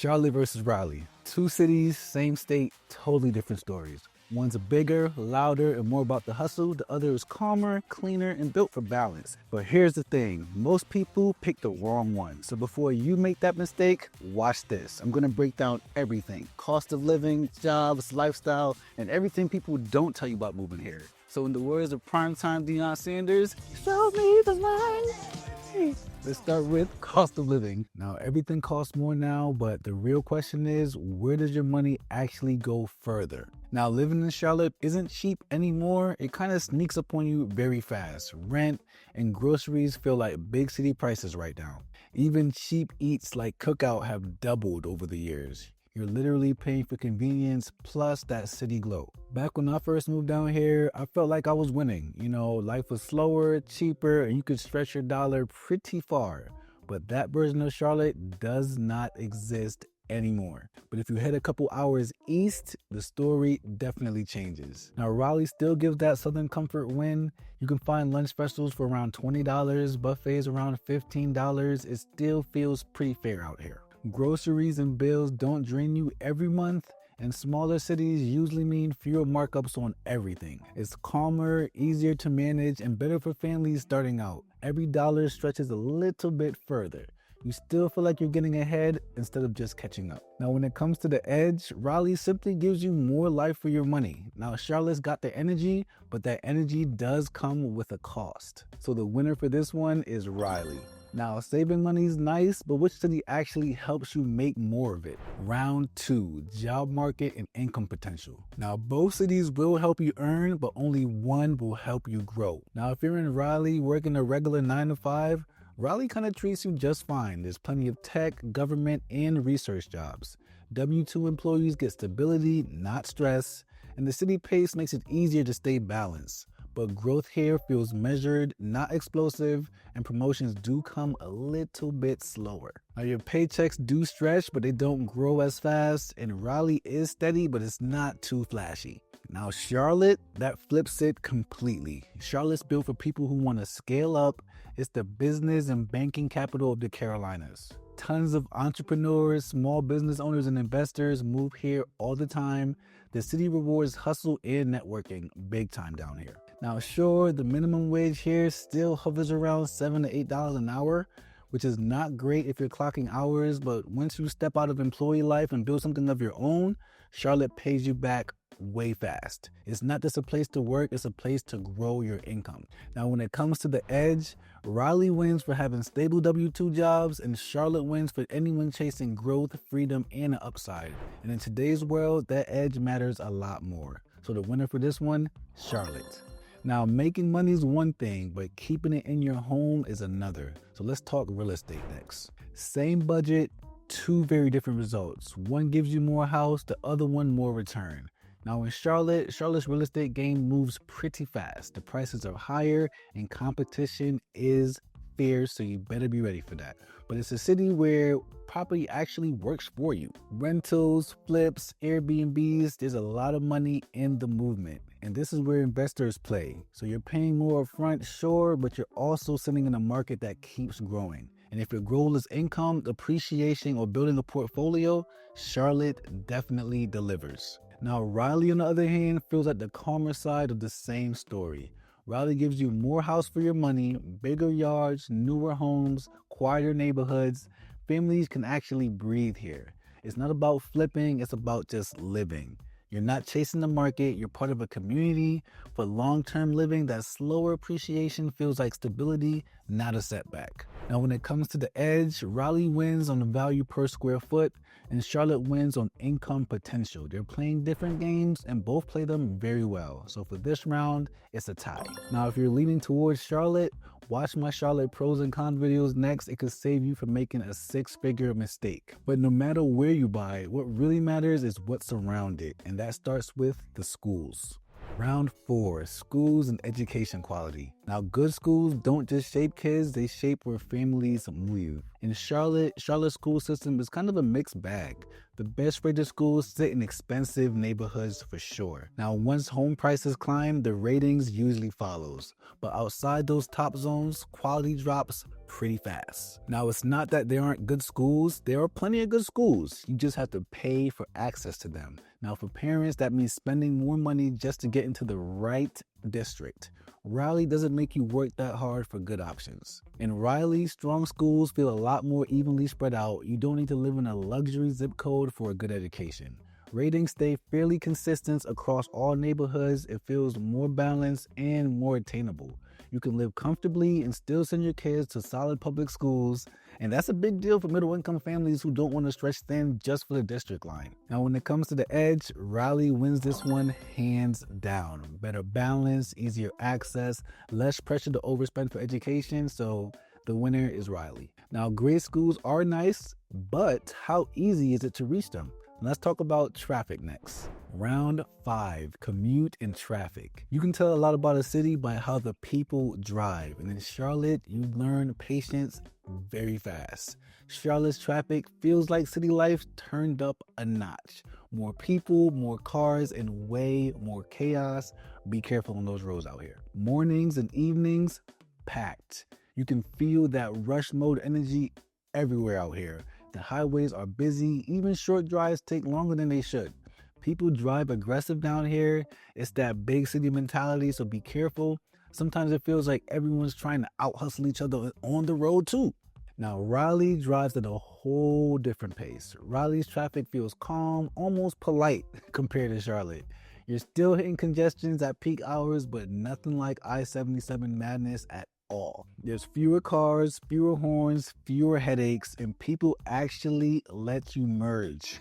Charlotte versus Raleigh. Two cities, same state, totally different stories. One's bigger, louder, and more about the hustle. The other is calmer, cleaner, and built for balance. But here's the thing, most people pick the wrong one. So before you make that mistake, watch this. I'm gonna break down everything. Cost of living, jobs, lifestyle, and everything people don't tell you about moving here. So in the words of primetime Deion Sanders, show me the light. Let's start with cost of living. Now, everything costs more now, but the real question is, where does your money actually go further? Now, living in Charlotte isn't cheap anymore. It kind of sneaks up on you very fast. Rent and groceries feel like big city prices right now. Even cheap eats like Cookout have doubled over the years. You're literally paying for convenience plus that city glow. Back when I first moved down here, I felt like I was winning. You know, life was slower, cheaper, and you could stretch your dollar pretty far. But that version of Charlotte does not exist anymore. But if you head a couple hours east, the story definitely changes. Now, Raleigh still gives that Southern comfort win. You can find lunch specials for around $20, buffets around $15. It still feels pretty fair out here. Groceries and bills don't drain you every month, and smaller cities usually mean fewer markups on everything. It's calmer, easier to manage, and better for families starting out. Every dollar stretches a little bit further. You still feel like you're getting ahead instead of just catching up. Now, when it comes to the edge, Raleigh simply gives you more life for your money. Now, Charlotte's got the energy, but that energy does come with a cost. So the winner for this one is Raleigh. Now, saving money is nice, but which city actually helps you make more of it? Round 2, job market and income potential. Now, both cities will help you earn, but only one will help you grow. Now, if you're in Raleigh working a regular 9 to 5, Raleigh kind of treats you just fine. There's plenty of tech, government, and research jobs. W-2 employees get stability, not stress, and the city pace makes it easier to stay balanced. But growth here feels measured, not explosive, and promotions do come a little bit slower. Now, your paychecks do stretch, but they don't grow as fast, and Raleigh is steady, but it's not too flashy. Now, Charlotte, that flips it completely. Charlotte's built for people who want to scale up. It's the business and banking capital of the Carolinas. Tons of entrepreneurs, small business owners, and investors move here all the time. The city rewards hustle and networking big time down here. Now, sure, the minimum wage here still hovers around $7 to $8 an hour, which is not great if you're clocking hours, but once you step out of employee life and build something of your own, Charlotte pays you back way fast. It's not just a place to work, it's a place to grow your income. Now, when it comes to the edge, Raleigh wins for having stable W-2 jobs, and Charlotte wins for anyone chasing growth, freedom, and an upside. And in today's world, that edge matters a lot more. So the winner for this one, Charlotte. Now, making money is one thing, but keeping it in your home is another. So let's talk real estate next. Same budget, two very different results. One gives you more house, the other one more return. Now in Charlotte's real estate game moves pretty fast. The prices are higher and competition is fierce, so you better be ready for that. But it's a city where property actually works for you. Rentals, flips, Airbnbs, there's a lot of money in the movement. And this is where investors play. So you're paying more upfront, sure, but you're also sitting in a market that keeps growing. And if your goal is income, appreciation, or building a portfolio, Charlotte definitely delivers. Now, Raleigh, on the other hand, feels like the calmer side of the same story. Raleigh gives you more house for your money, bigger yards, newer homes, quieter neighborhoods. Families can actually breathe here. It's not about flipping, it's about just living. You're not chasing the market, you're part of a community. For long-term living, that slower appreciation feels like stability, not a setback. Now, when it comes to the edge, Raleigh wins on the value per square foot, and Charlotte wins on income potential. They're playing different games, and both play them very well. So for this round, it's a tie. Now, if you're leaning towards Charlotte, watch my Charlotte pros and cons videos next. It could save you from making a six-figure mistake. But no matter where you buy, what really matters is what's around it, and that starts with the schools. Round 4, schools and education quality. Now, good schools don't just shape kids, they shape where families move. In Charlotte's school system is kind of a mixed bag. The best rated schools sit in expensive neighborhoods for sure. Now, once home prices climb, the ratings usually follows. But outside those top zones, quality drops pretty fast. Now, it's not that there aren't good schools. There are plenty of good schools. You just have to pay for access to them. Now, for parents, that means spending more money just to get into the right district. Raleigh doesn't make you work that hard for good options. In Raleigh, strong schools feel a lot more evenly spread out. You don't need to live in a luxury zip code for a good education. Ratings stay fairly consistent across all neighborhoods. It feels more balanced and more attainable. You can live comfortably and still send your kids to solid public schools, and that's a big deal for middle-income families who don't want to stretch thin just for the district line. Now, when it comes to the edge, Raleigh wins this one hands down. Better balance, easier access, less pressure to overspend for education, so the winner is Raleigh. Now, great schools are nice, but how easy is it to reach them? Let's talk about traffic next. Round 5, commute and traffic. You can tell a lot about a city by how the people drive. And in Charlotte, you learn patience very fast. Charlotte's traffic feels like city life turned up a notch. More people, more cars, and way more chaos. Be careful on those roads out here. Mornings and evenings, packed. You can feel that rush mode energy everywhere out here. The highways are busy, even short drives take longer than they should. People drive aggressive down here. It's that big city mentality, so be careful. Sometimes it feels like everyone's trying to out-hustle each other on the road too. Now, Raleigh drives at a whole different pace. Raleigh's traffic feels calm, almost polite compared to Charlotte. You're still hitting congestions at peak hours, but nothing like I-77 madness at all. There's fewer cars, fewer horns, fewer headaches, and people actually let you merge.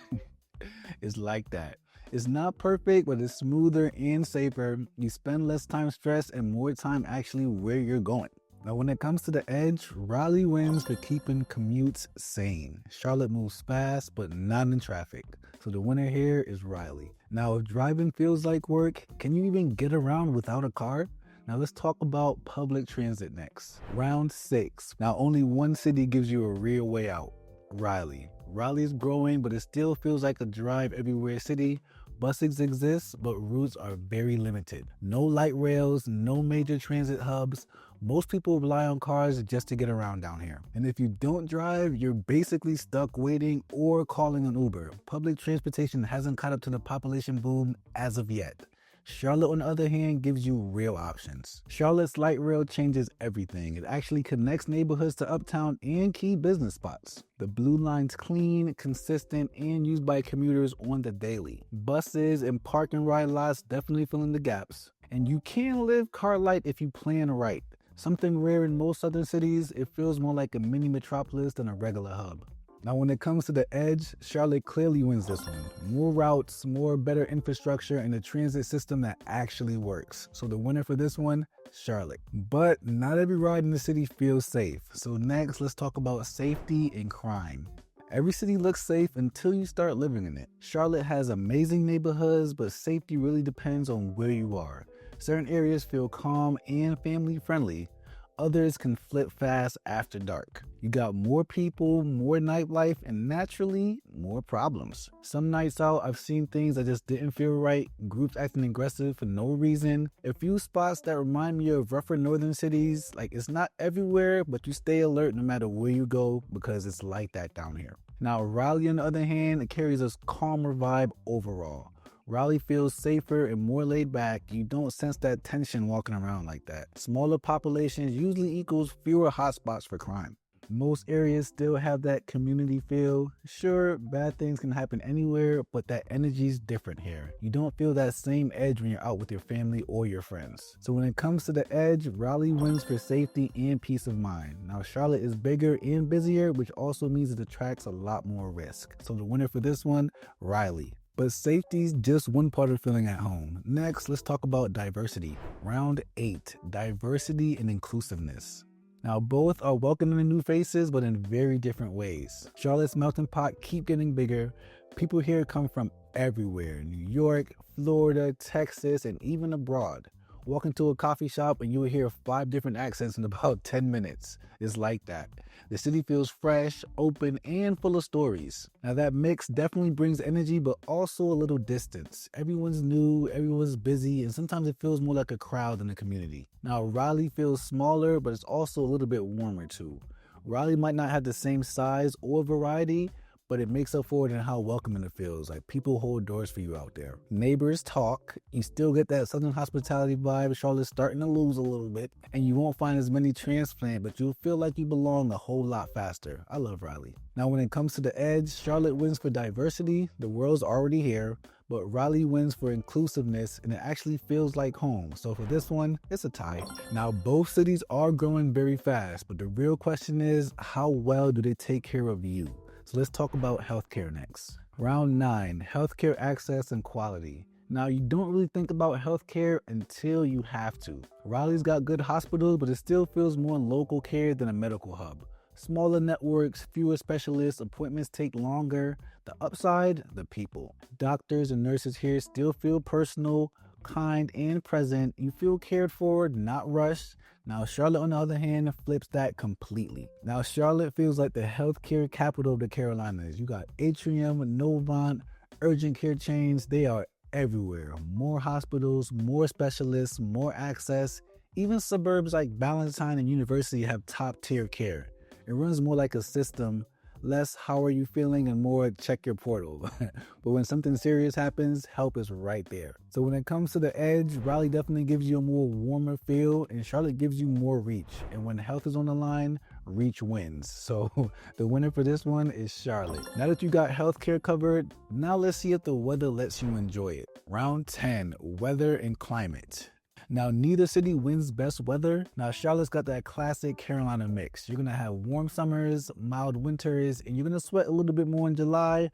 It's like that. It's not perfect, but it's smoother and safer. You spend less time stressed and more time actually where you're going. Now, when it comes to the edge, Raleigh wins for keeping commutes sane. Charlotte moves fast, but not in traffic. So the winner here is Raleigh. Now, if driving feels like work, can you even get around without a car? Now let's talk about public transit next. Round 6. Now only one city gives you a real way out, Raleigh. Raleigh is growing, but it still feels like a drive everywhere city. Buses exist, but routes are very limited. No light rails, no major transit hubs. Most people rely on cars just to get around down here. And if you don't drive, you're basically stuck waiting or calling an Uber. Public transportation hasn't caught up to the population boom as of yet. Charlotte, on the other hand, gives you real options. Charlotte's light rail changes everything. It actually connects neighborhoods to uptown and key business spots. The blue line's clean, consistent, and used by commuters on the daily. Buses and park and ride lots definitely fill in the gaps. And you can live car light if you plan right. Something rare in most southern cities, it feels more like a mini metropolis than a regular hub. Now, when it comes to the edge, Charlotte clearly wins this one. More routes, more better infrastructure, and a transit system that actually works. So the winner for this one, Charlotte. But not every ride in the city feels safe. So next, let's talk about safety and crime. Every city looks safe until you start living in it. Charlotte has amazing neighborhoods, but safety really depends on where you are. Certain areas feel calm and family friendly. Others can flip fast after dark. You got more people, more nightlife, and naturally, more problems. Some nights out, I've seen things that just didn't feel right, groups acting aggressive for no reason. A few spots that remind me of rougher northern cities, like it's not everywhere, but you stay alert no matter where you go because it's like that down here. Now, Raleigh, on the other hand, it carries a calmer vibe overall. Raleigh feels safer and more laid back. You don't sense that tension walking around like that. Smaller populations usually equals fewer hotspots for crime. Most areas still have that community feel. Sure, bad things can happen anywhere, but that energy's different here. You don't feel that same edge when you're out with your family or your friends. So when it comes to the edge, Raleigh wins for safety and peace of mind. Now, Charlotte is bigger and busier, which also means it attracts a lot more risk. So the winner for this one, Raleigh. But safety's just one part of feeling at home. Next, let's talk about diversity. Round 8, diversity and inclusiveness. Now, both are welcoming new faces, but in very different ways. Charlotte's melting pot keep getting bigger. People here come from everywhere, New York, Florida, Texas, and even abroad. Walk into a coffee shop and you will hear 5 different accents in about 10 minutes. It's like that. The city feels fresh, open, and full of stories. Now that mix definitely brings energy, but also a little distance. Everyone's new, everyone's busy, and sometimes it feels more like a crowd than a community. Now Raleigh feels smaller, but it's also a little bit warmer too. Raleigh might not have the same size or variety, but it makes up for it in how welcoming it feels. Like, people hold doors for you out there. Neighbors talk. You still get that Southern hospitality vibe Charlotte's starting to lose a little bit. And you won't find as many transplant, but you'll feel like you belong a whole lot faster. I love Raleigh. Now, when it comes to the edge, Charlotte wins for diversity. The world's already here. But Raleigh wins for inclusiveness, and it actually feels like home. So for this one, it's a tie. Now, both cities are growing very fast, but the real question is, how well do they take care of you? So let's talk about healthcare next. Round 9, healthcare access and quality. Now, you don't really think about healthcare until you have to. Raleigh's got good hospitals, but it still feels more local care than a medical hub. Smaller networks, fewer specialists, appointments take longer. The upside, the people. Doctors and nurses here still feel personal, kind, and present. You feel cared for, not rushed. Now, Charlotte, on the other hand, flips that completely. Now, Charlotte feels like the healthcare capital of the Carolinas. You got Atrium, Novant, urgent care chains. They are everywhere. More hospitals, more specialists, more access. Even suburbs like Ballantyne and University have top-tier care. It runs more like a system, less how are you feeling and more check your portal. But when something serious happens, help is right there. So when it comes to the edge, Raleigh definitely gives you a more warmer feel and Charlotte gives you more reach. And when health is on the line, reach wins. So the winner for this one is Charlotte. Now that you got healthcare covered, now let's see if the weather lets you enjoy it. Round 10, weather and climate. Now, neither city wins best weather. Now, Charlotte's got that classic Carolina mix. You're going to have warm summers, mild winters, and you're going to sweat a little bit more in July,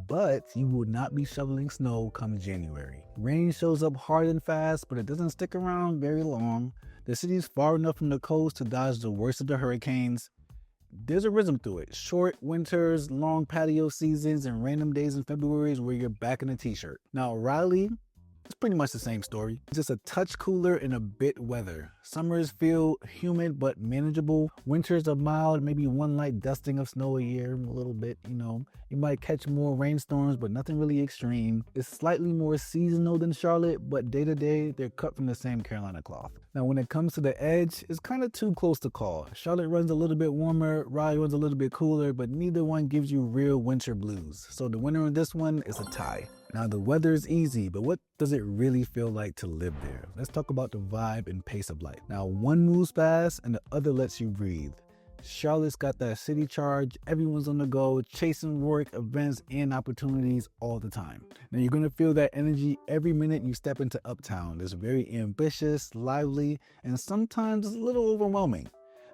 but you will not be shoveling snow come January. Rain shows up hard and fast, but it doesn't stick around very long. The city's far enough from the coast to dodge the worst of the hurricanes. There's a rhythm to it. Short winters, long patio seasons, and random days in February where you're back in a t-shirt. Now, Raleigh, it's pretty much the same story. Just a touch cooler and a bit weather. Summers feel humid but manageable. Winters are mild, maybe one light dusting of snow a year, a little bit, you know. You might catch more rainstorms, but nothing really extreme. It's slightly more seasonal than Charlotte, but day to day, they're cut from the same Carolina cloth. Now, when it comes to the edge, it's kind of too close to call. Charlotte runs a little bit warmer, Raleigh runs a little bit cooler, but neither one gives you real winter blues. So the winner of this one is a tie. Now, the weather is easy, but what does it really feel like to live there? Let's talk about the vibe and pace of life. Now, one moves fast and the other lets you breathe. Charlotte's got that city charge. Everyone's on the go, chasing work, events, and opportunities all the time. Now, you're going to feel that energy every minute you step into Uptown. It's very ambitious, lively, and sometimes a little overwhelming.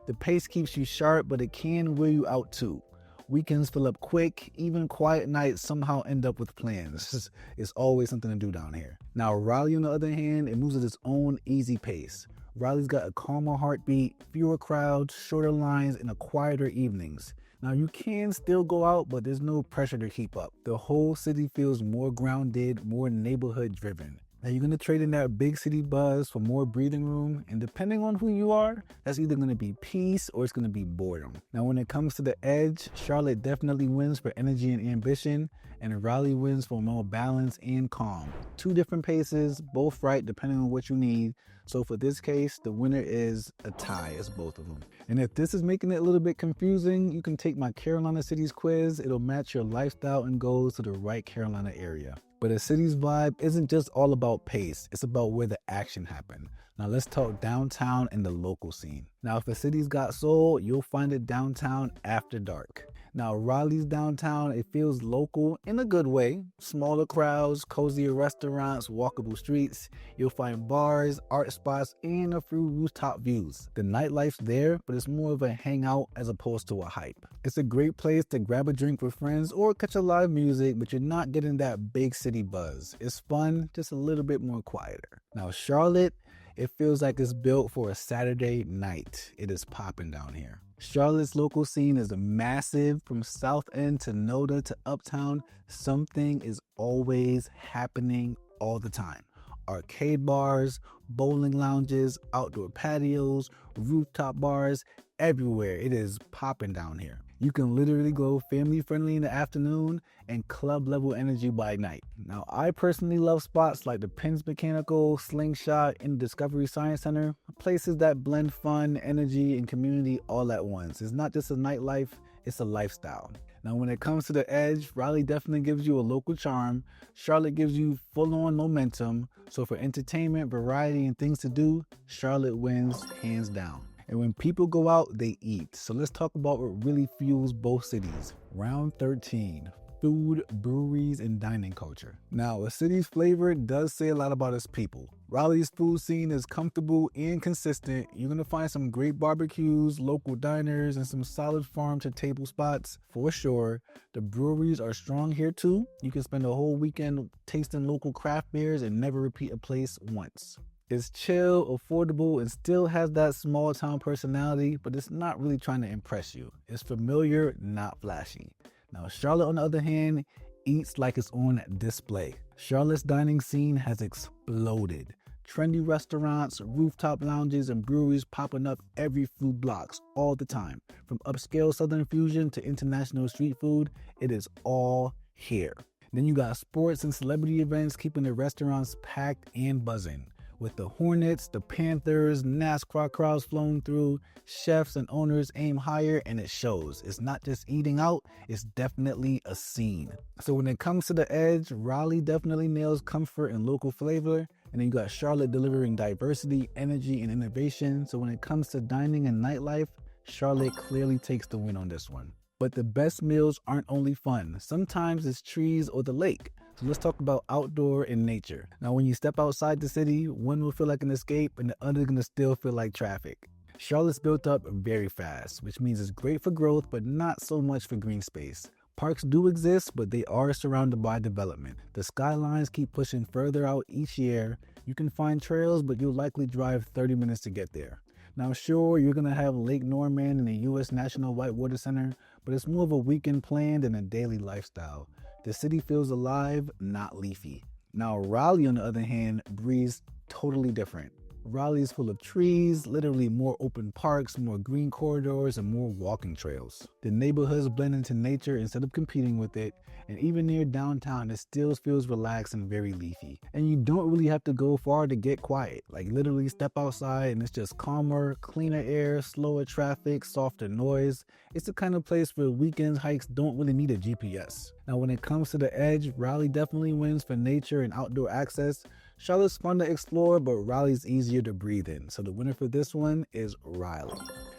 The pace keeps you sharp, but it can wear you out too. Weekends fill up quick, even quiet nights somehow end up with plans. It's always something to do down here. Now, Raleigh, on the other hand, it moves at its own easy pace. Raleigh's got a calmer heartbeat, fewer crowds, shorter lines, and a quieter evenings. Now, you can still go out, but there's no pressure to keep up. The whole city feels more grounded, more neighborhood driven. Now, you're going to trade in that big city buzz for more breathing room, and depending on who you are, that's either going to be peace or it's going to be boredom. Now, when it comes to the edge, Charlotte definitely wins for energy and ambition, and Raleigh wins for more balance and calm. Two different paces, both right depending on what you need. So for this case, the winner is a tie. It's both of them. And if this is making it a little bit confusing, you can take my Carolina Cities quiz. It'll match your lifestyle and goals to the right Carolina area. But a city's vibe isn't just all about pace, it's about where the action happened. Now let's talk downtown and the local scene. Now, if a city's got soul, you'll find it downtown after dark. Now, Raleigh's downtown, it feels local in a good way. Smaller crowds, cozier restaurants, walkable streets. You'll find bars, art spots, and a few rooftop views. The nightlife's there, but it's more of a hangout as opposed to a hype. It's a great place to grab a drink with friends or catch a live music, but you're not getting that big city buzz. It's fun, just a little bit more quieter. Now, Charlotte, it feels like it's built for a Saturday night. It is popping down here. Charlotte's local scene is massive. From South End to Noda to Uptown, something is always happening all the time. arcade bars, bowling lounges, outdoor patios, rooftop bars, everywhere. It is popping down here. You can literally go family friendly in the afternoon and club level energy by night. Now, I personally love spots like the Penn's Mechanical, Slingshot, and Discovery Science Center, places that blend fun, energy, and community all at once. It's not just a nightlife, it's a lifestyle. Now, when it comes to the edge, Raleigh definitely gives you a local charm. Charlotte gives you full-on momentum. So for entertainment, variety, and things to do, Charlotte wins hands down. And when people go out, they eat. So let's talk about what really fuels both cities. Round 13, food, breweries, and dining culture. Now, a city's flavor does say a lot about its people. Raleigh's food scene is comfortable and consistent. You're gonna find some great barbecues, local diners, and some solid farm to table spots for sure. The breweries are strong here too. You can spend a whole weekend tasting local craft beers and never repeat a place once. It's chill, affordable, and still has that small town personality, but it's not really trying to impress you. It's familiar, not flashy. Now, Charlotte, on the other hand, eats like it's on display. Charlotte's dining scene has exploded. Trendy restaurants, rooftop lounges, and breweries popping up every few blocks all the time. From upscale Southern fusion to international street food, it is all here. Then you got sports and celebrity events keeping the restaurants packed and buzzing. With the Hornets, the Panthers, NASCAR crowds flowing through, chefs and owners aim higher, and it shows. It's not just eating out, it's definitely a scene. So when it comes to the edge, Raleigh definitely nails comfort and local flavor. And then you got Charlotte delivering diversity, energy, and innovation. So when it comes to dining and nightlife, Charlotte clearly takes the win on this one. But the best meals aren't only fun. Sometimes it's trees or the lake. So let's talk about outdoor and nature. Now, when you step outside the city, one will feel like an escape and the other is gonna still feel like traffic. Charlotte's built up very fast, which means it's great for growth, but not so much for green space. Parks do exist, but they are surrounded by development. The skylines keep pushing further out each year. You can find trails, but you'll likely drive 30 minutes to get there. Now, sure, you're gonna have Lake Norman and the U.S. National Whitewater Center, but it's more of a weekend plan than a daily lifestyle. The city feels alive, not leafy. Now, Raleigh, on the other hand, breathes totally different. Raleigh is full of trees, literally more open parks, more green corridors, and more walking trails. The neighborhoods blend into nature instead of competing with it, and even near downtown, it still feels relaxed and very leafy. And you don't really have to go far to get quiet. Like literally step outside and it's just calmer, cleaner air, slower traffic, softer noise. It's the kind of place where weekend hikes don't really need a GPS. Now, when it comes to the edge, Raleigh definitely wins for nature and outdoor access. Charlotte's fun to explore, but Raleigh's easier to breathe in. So the winner for this one is Raleigh.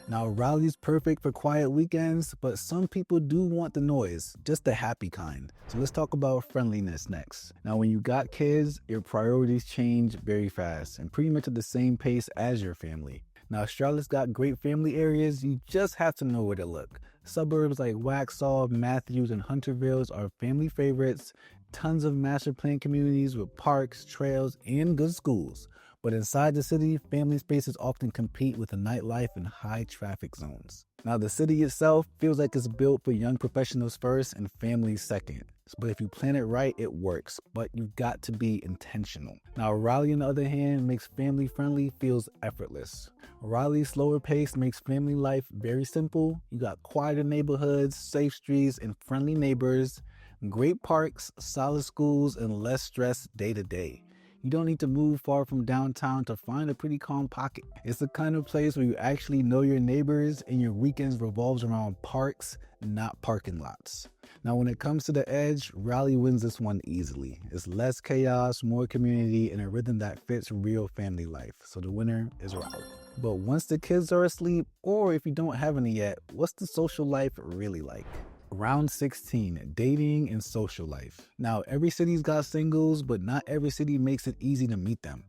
Now, Raleigh's perfect for quiet weekends, but some people do want the noise, just the happy kind. So let's talk about friendliness next. Now, when you got kids, your priorities change very fast and pretty much at the same pace as your family. Now, Charlotte's got great family areas, you just have to know where to look. Suburbs like Waxhaw, Matthews, and Hunterville are family favorites. Tons of master plan communities with parks, trails, and good schools. But inside the city, family spaces often compete with the nightlife and high traffic zones. Now, the city itself feels like it's built for young professionals first and families second. But if you plan it right, it works. But you've got to be intentional. Now, Raleigh, on the other hand, makes family friendly feels effortless. Raleigh's slower pace makes family life very simple. You got quieter neighborhoods, safe streets, and friendly neighbors. Great parks, solid schools, and less stress day to day. You don't need to move far from downtown to find a pretty calm pocket. It's the kind of place where you actually know your neighbors and your weekends revolves around parks, not parking lots. Now, when it comes to the edge, Raleigh wins this one easily. It's less chaos, more community, and a rhythm that fits real family life. So the winner is Raleigh. But once the kids are asleep, or if you don't have any yet, what's the social life really like? Round 16, dating and social life. Now, every city's got singles, but not every city makes it easy to meet them.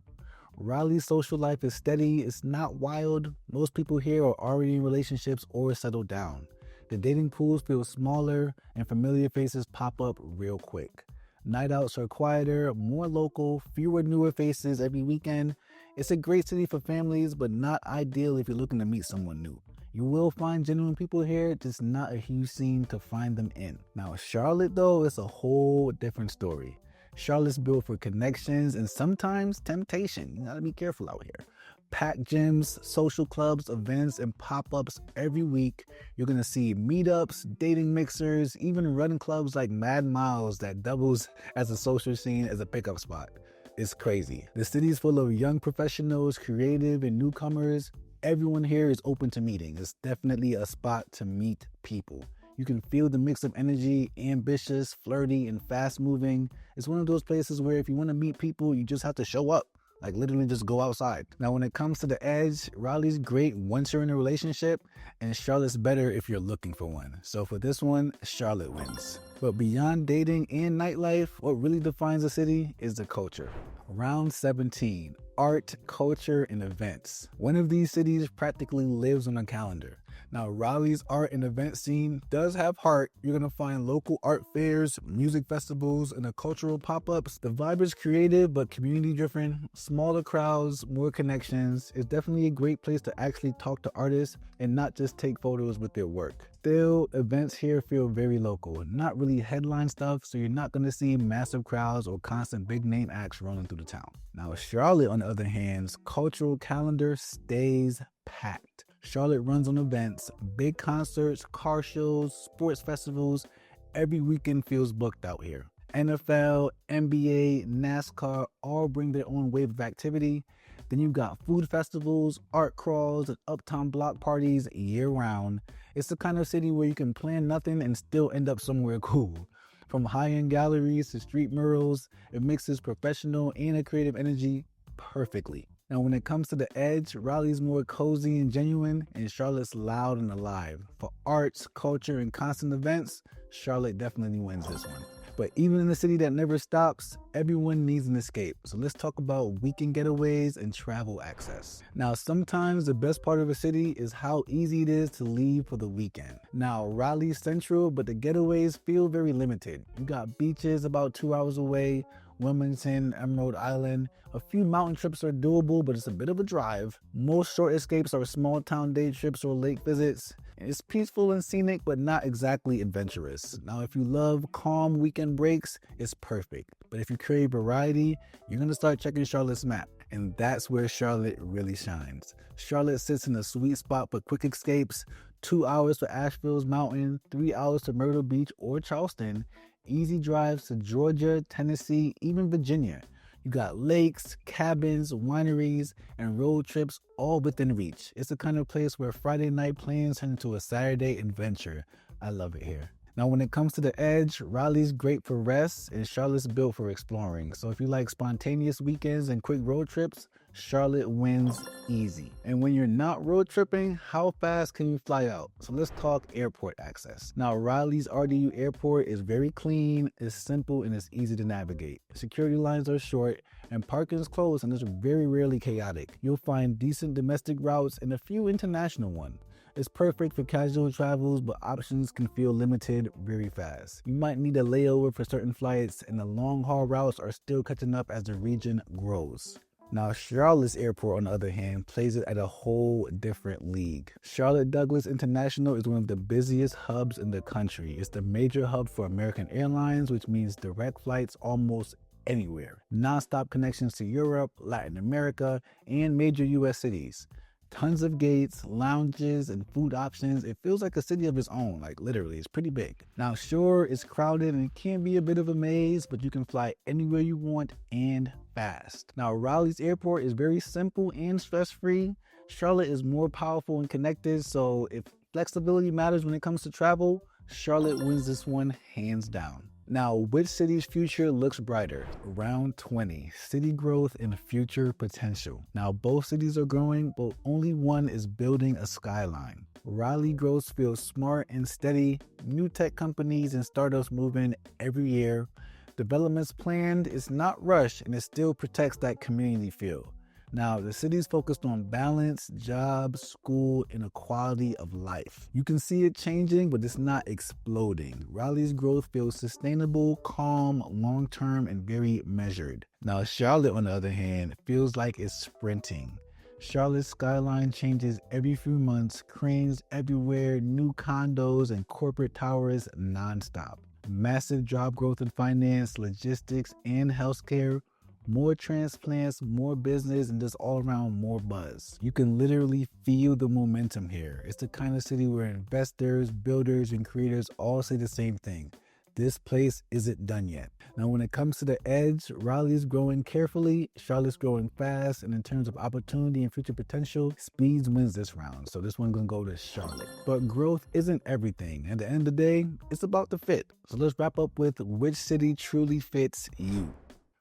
Raleigh's social life is steady, it's not wild. Most people here are already in relationships or settled down. The dating pools feel smaller and familiar faces pop up real quick. Night outs are quieter, more local, fewer newer faces every weekend. It's a great city for families, but not ideal if you're looking to meet someone new. You will find genuine people here, just not a huge scene to find them in. Now, Charlotte, though, is a whole different story. Charlotte's built for connections and sometimes temptation. You gotta be careful out here. Packed gyms, social clubs, events, and pop-ups every week. You're gonna see meetups, dating mixers, even running clubs like Mad Miles that doubles as a social scene as a pickup spot. It's crazy. The city's full of young professionals, creative, and newcomers. Everyone here is open to meeting. It's definitely a spot to meet people. You can feel the mix of energy, ambitious, flirty, and fast-moving. It's one of those places where if you want to meet people, you just have to show up. Like literally just go outside. Now, when it comes to the edge, Raleigh's great once you're in a relationship, and Charlotte's better if you're looking for one. So for this one, Charlotte wins. But beyond dating and nightlife, what really defines a city is the culture. Round 17, art, culture, and events. One of these cities practically lives on a calendar. Now, Raleigh's art and event scene does have heart. You're gonna find local art fairs, music festivals, and cultural pop-ups. The vibe is creative but community-driven, smaller crowds, more connections. It's definitely a great place to actually talk to artists and not just take photos with their work. Still, events here feel very local, not really headline stuff, so you're not gonna see massive crowds or constant big-name acts rolling through the town. Now, Charlotte, on the other hand, cultural calendar stays packed. Charlotte runs on events, big concerts, car shows, sports festivals. Every weekend feels booked out here. NFL, NBA, NASCAR all bring their own wave of activity. Then you've got food festivals, art crawls, and uptown block parties year round. It's the kind of city where you can plan nothing and still end up somewhere cool. From high-end galleries to street murals, it mixes professional and a creative energy perfectly. Now, when it comes to the edge, Raleigh's more cozy and genuine, and Charlotte's loud and alive. For arts, culture, and constant events, Charlotte definitely wins this one. But even in a city that never stops, everyone needs an escape. So let's talk about weekend getaways and travel access. Now, sometimes the best part of a city is how easy it is to leave for the weekend. Now, Raleigh's central, but the getaways feel very limited. You got beaches about 2 hours away, Wilmington, Emerald Island. A few mountain trips are doable, but it's a bit of a drive. Most short escapes are small town day trips or lake visits. It's peaceful and scenic, but not exactly adventurous. Now, if you love calm weekend breaks, it's perfect. But if you crave variety, you're gonna start checking Charlotte's map. And that's where Charlotte really shines. Charlotte sits in a sweet spot for quick escapes. 2 hours to Asheville's Mountain, 3 hours to Myrtle Beach or Charleston. Easy drives to Georgia, Tennessee, even Virginia. You got lakes, cabins, wineries, and road trips all within reach. It's the kind of place where Friday night plans turn into a Saturday adventure. I love it here. Now, when it comes to the edge, Raleigh's great for rest and Charlotte's built for exploring. So if you like spontaneous weekends and quick road trips, Charlotte wins easy. And when you're not road tripping, how fast can you fly out? So let's talk airport access. Now, Raleigh's RDU airport is very clean, it's simple, and it's easy to navigate. Security lines are short and parking is close and it's very rarely chaotic. You'll find decent domestic routes and a few international ones. It's perfect for casual travels, but options can feel limited very fast. You might need a layover for certain flights, and the long-haul routes are still catching up as the region grows. Now, Charlotte's airport, on the other hand, plays it at a whole different league. Charlotte Douglas International is one of the busiest hubs in the country. It's the major hub for American Airlines, which means direct flights almost anywhere. Non-stop connections to Europe, Latin America, and major U.S. cities. Tons of gates, lounges, and food options. It feels like a city of its own, like literally, it's pretty big. Now, sure, it's crowded and it can be a bit of a maze, but you can fly anywhere you want and fast. Now, Raleigh's airport is very simple and stress-free. Charlotte is more powerful and connected, so if flexibility matters when it comes to travel, Charlotte wins this one hands down. Now, which city's future looks brighter? Round 20, city growth and future potential. Now, both cities are growing, but only one is building a skyline. Raleigh growth feels smart and steady. New tech companies and startups moving every year. Developments planned, it's not rushed, and it still protects that community feel. Now, the city's focused on balance, jobs, school, and a quality of life. You can see it changing, but it's not exploding. Raleigh's growth feels sustainable, calm, long-term, and very measured. Now, Charlotte, on the other hand, feels like it's sprinting. Charlotte's skyline changes every few months, cranes everywhere, new condos and corporate towers nonstop. Massive job growth in finance, logistics, and healthcare. More transplants, more business, and just all around more buzz. You can literally feel the momentum here. It's the kind of city where investors, builders, and creators all say the same thing. This place isn't done yet. Now, when it comes to the edge, Raleigh's growing carefully, Charlotte's growing fast, and in terms of opportunity and future potential, Speeds wins this round. So this one's gonna go to Charlotte. But growth isn't everything. At the end of the day, it's about the fit. So let's wrap up with which city truly fits you.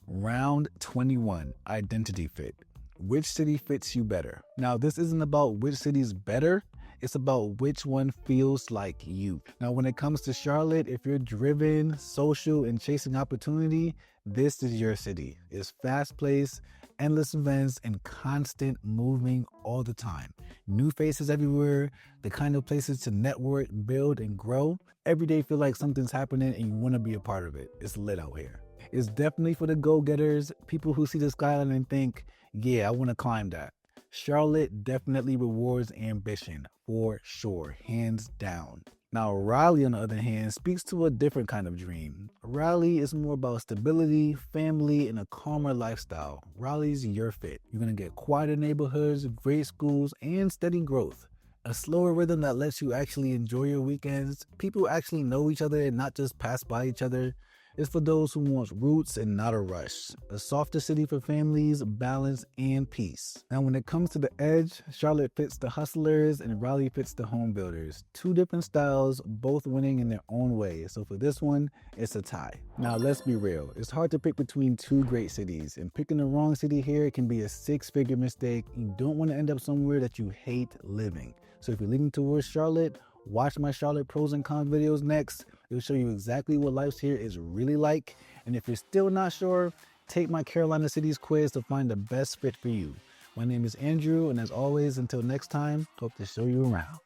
Round 21, identity fit. Which city fits you better? Now, this isn't about which city's better. It's about which one feels like you. Now, when it comes to Charlotte, if you're driven, social, and chasing opportunity, this is your city. It's fast-paced, endless events, and constant moving all the time. New faces everywhere, the kind of places to network, build, and grow. Every day feel like something's happening and you want to be a part of it. It's lit out here. It's definitely for the go-getters, people who see the skyline and think, yeah, I want to climb that. Charlotte definitely rewards ambition, for sure, hands down. Now, Raleigh, on the other hand, speaks to a different kind of dream. Raleigh is more about stability, family, and a calmer lifestyle. Raleigh's your fit. You're going to get quieter neighborhoods, great schools, and steady growth. A slower rhythm that lets you actually enjoy your weekends. People actually know each other and not just pass by each other. It's for those who want roots and not a rush. A softer city for families, balance, and peace. Now, when it comes to the edge, Charlotte fits the hustlers and Raleigh fits the home builders. Two different styles, both winning in their own way. So for this one, it's a tie. Now, let's be real. It's hard to pick between two great cities, and picking the wrong city here can be a six-figure mistake. You don't want to end up somewhere that you hate living. So if you're leaning towards Charlotte, watch my Charlotte pros and cons videos next. It'll show you exactly what life here is really like. And if you're still not sure, take my Carolina Cities quiz to find the best fit for you. My name is Andrew, and as always, until next time, hope to show you around.